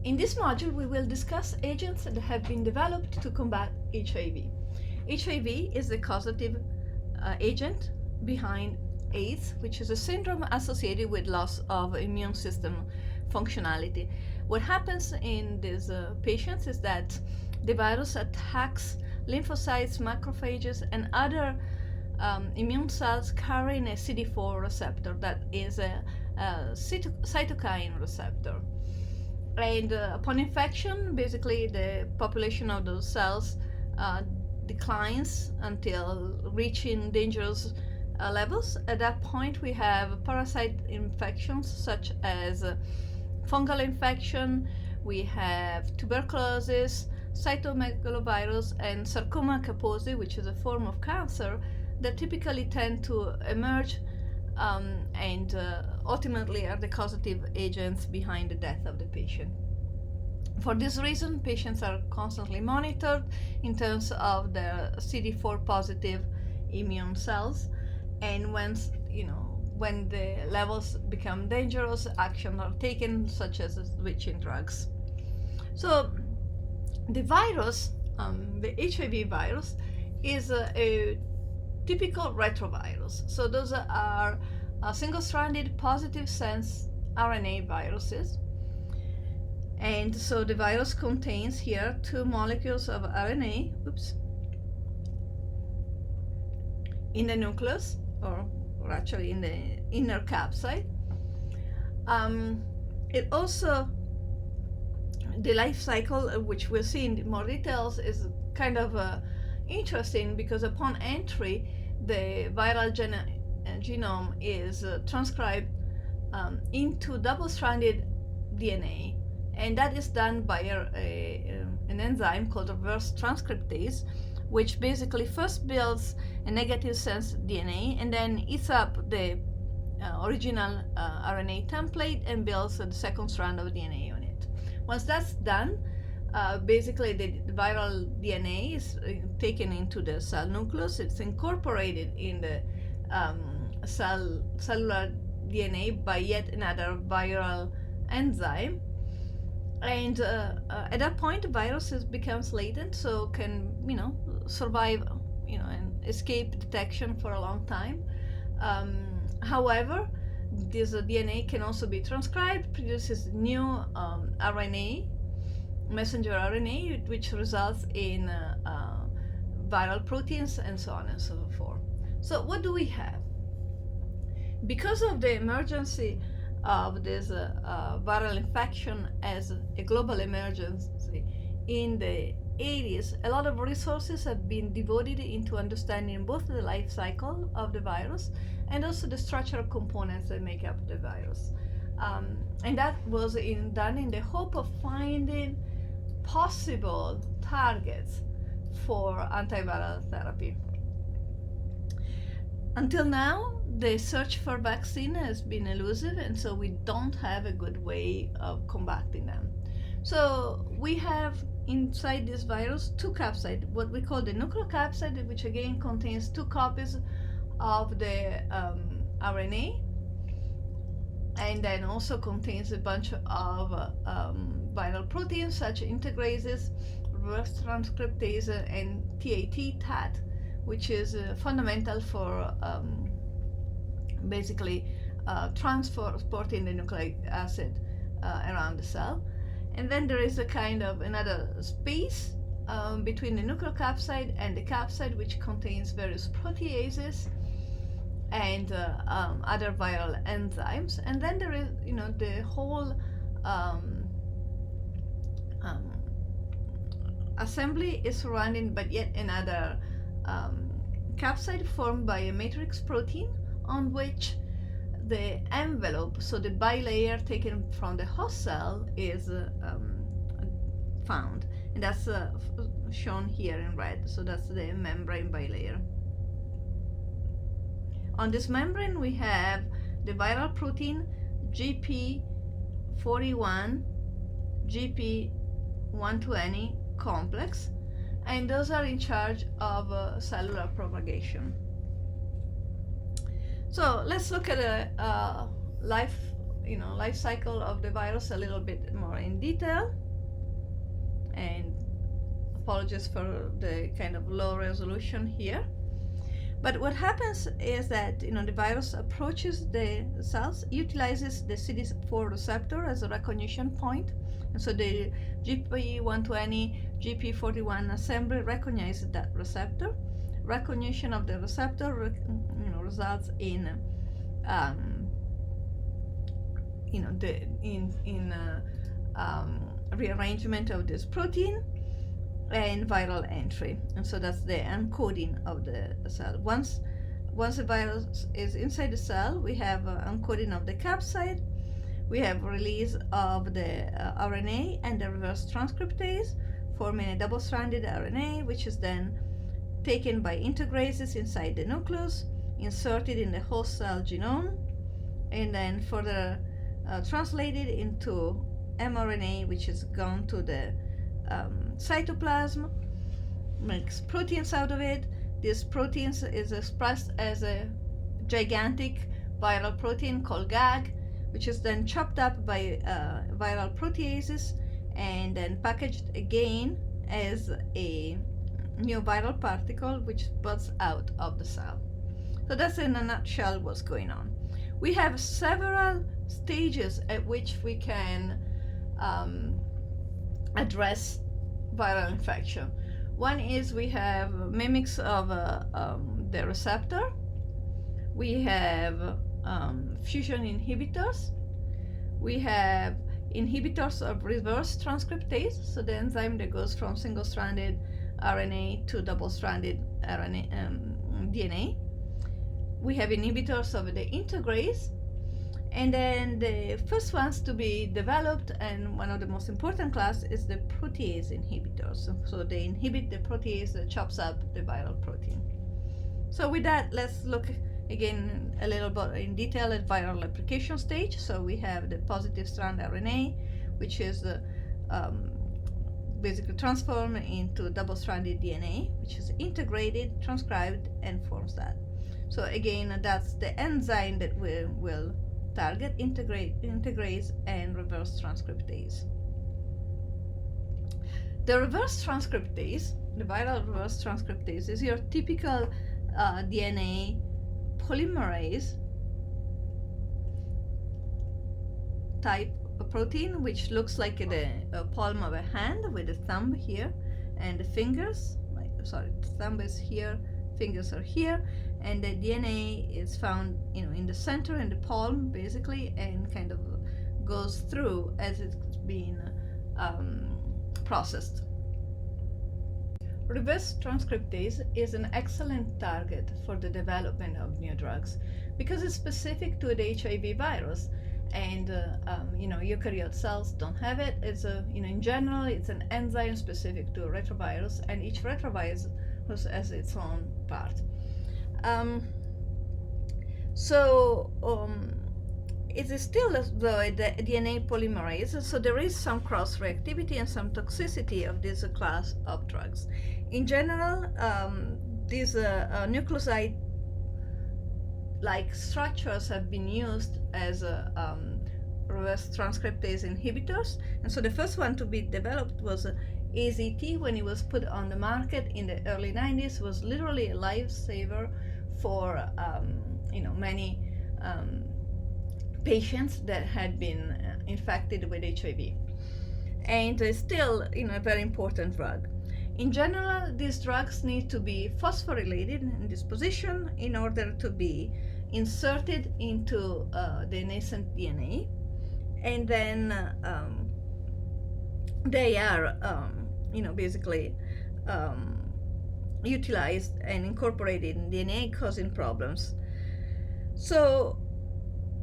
In this module, we will discuss agents that have been developed to combat HIV. HIV is the causative agent behind AIDS, which is a syndrome associated with loss of immune system functionality. What happens in these patients is that the virus attacks lymphocytes, macrophages, and other immune cells carrying a CD4 receptor that is a cytokine receptor. And upon infection, basically the population of those cells declines until reaching dangerous levels. At that point, we have parasite infections such as fungal infection, we have tuberculosis, cytomegalovirus, and sarcoma kaposi, which is a form of cancer that typically tend to emerge and ultimately are the causative agents behind the death of the patient. For this reason, patients are constantly monitored in terms of their CD4 positive immune cells, and when the levels become dangerous, actions are taken, such as switching drugs. So the virus, the HIV virus, is a typical retrovirus. So those are single-stranded positive sense RNA viruses. And so the virus contains here 2 molecules of RNA, in the nucleus, or actually in the inner capsid. It also, the life cycle, which we'll see in more details, is kind of interesting because upon entry, the viral genome is transcribed into double-stranded DNA, and that is done by an enzyme called reverse transcriptase, which basically first builds a negative sense DNA and then eats up the original RNA template and builds the second strand of DNA on it. Once that's done, basically the viral DNA is taken into the cell nucleus. It's incorporated in the cellular DNA by yet another viral enzyme, and at that point the virus becomes latent, so can survive and escape detection for a long time. However, this DNA can also be transcribed, produces new RNA, messenger RNA, which results in viral proteins and so on and so forth. So what do we have? Because of the emergency of this viral infection as a global emergency in the 80s, a lot of resources have been devoted into understanding both the life cycle of the virus and also the structural components that make up the virus. And that was done in the hope of finding possible targets for antiviral therapy. Until now, the search for vaccine has been elusive, and so we don't have a good way of combating them. So we have inside this virus 2 capsids, what we call the nucleocapsid, which again contains 2 copies of the RNA, and then also contains a bunch of viral proteins such integrases, reverse transcriptase, and TAT, which is fundamental for basically transporting the nucleic acid around the cell. And then there is a kind of another space between the nucleocapsid and the capsid, which contains various proteases and other viral enzymes. And then there is, the whole assembly is surrounded by yet another capsid formed by a matrix protein on which the envelope, so the bilayer taken from the host cell, is found, and that's shown here in red. So that's the membrane bilayer. On this membrane we have the viral protein GP41, GP120 complex, and those are in charge of cellular propagation. So let's look at life life cycle of the virus a little bit more in detail. And apologies for the kind of low resolution here. But what happens is that the virus approaches the cells, utilizes the CD4 receptor as a recognition point, and so the GP120, GP41 assembly recognizes that receptor. Recognition of the receptor, results in rearrangement of this protein and viral entry, and so that's the encoding of the cell. Once the virus is inside the cell, we have encoding of the capsid, we have release of the RNA and the reverse transcriptase, forming a double-stranded RNA, which is then taken by integrases inside the nucleus, inserted in the host cell genome, and then further translated into mRNA, which is gone to the cytoplasm, makes proteins out of it. This proteins is expressed as a gigantic viral protein called GAG, which is then chopped up by viral proteases and then packaged again as a new viral particle, which buds out of the cell. So that's in a nutshell what's going on. We have several stages at which we can address viral infection. One is we have mimics of the receptor. We have fusion inhibitors. We have inhibitors of reverse transcriptase, so the enzyme that goes from single-stranded RNA to double-stranded DNA. We have inhibitors of the integrase, and then the first ones to be developed, and one of the most important class, is the protease inhibitors. So they inhibit the protease that chops up the viral protein. So with that, let's look again a little bit in detail at viral replication stage. So we have the positive strand RNA, which is basically transformed into double-stranded DNA, which is integrated, transcribed, and forms that. So again, that's the enzyme that we will target: integrase and reverse transcriptase. The reverse transcriptase, the viral reverse transcriptase, is your typical DNA polymerase type of protein, which looks like the palm of a hand with the thumb here and the fingers. Thumb is here, fingers are here, and the DNA is found in the center, in the palm basically, and kind of goes through as it's being processed. Reverse transcriptase is an excellent target for the development of new drugs because it's specific to the HIV virus, and eukaryote cells don't have it. It's in general, it's an enzyme specific to retrovirus, and each retrovirus has its own part. It is still the DNA polymerase, so there is some cross-reactivity and some toxicity of this class of drugs. In general, these nucleoside-like structures have been used as reverse transcriptase inhibitors, and so the first one to be developed was AZT. When it was put on the market in the early 90s, was literally a lifesaver for many patients that had been infected with HIV, and it's still a very important drug. In general, these drugs need to be phosphorylated in this position in order to be inserted into the nascent DNA, and then they are basically utilized and incorporated in DNA, causing problems. So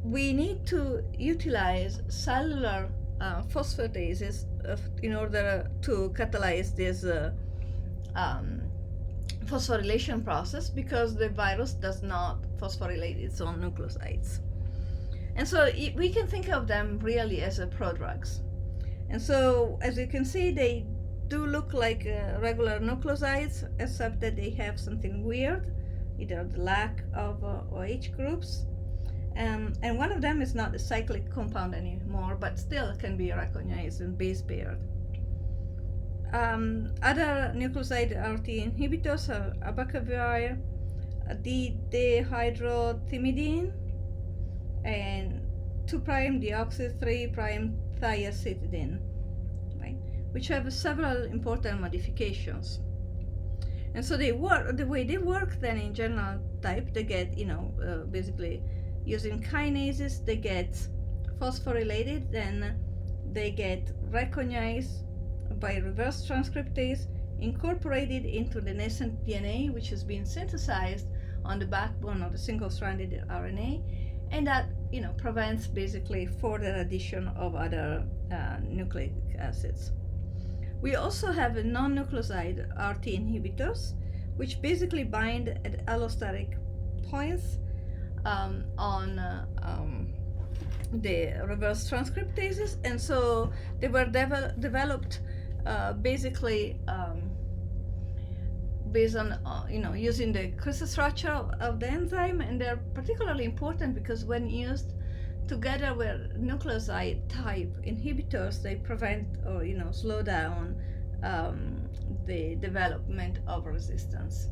we need to utilize cellular phosphatases in order to catalyze this phosphorylation process, because the virus does not phosphorylate its own nucleosides. And so we can think of them really as prodrugs. And so, as you can see, they do look like regular nucleosides, except that they have something weird, either the lack of OH groups, And one of them is not a cyclic compound anymore, but still can be recognized in base paired. Other nucleoside RT inhibitors are abacavir, dihydrothymidine, and 2'-deoxy-3'-thiacetidine, right, which have several important modifications. And so they work, the way they work then in general type, they get, basically using kinases, they get phosphorylated, then they get recognized by reverse transcriptase, incorporated into the nascent DNA, which has been synthesized on the backbone of the single-stranded RNA, and that prevents basically further addition of other nucleic acids. We also have a non-nucleoside RT inhibitors, which basically bind at allosteric points on the reverse transcriptases, and so they were developed basically based on using the crystal structure of the enzyme, and they're particularly important because when used together with nucleoside type inhibitors, they prevent or slow down the development of resistance.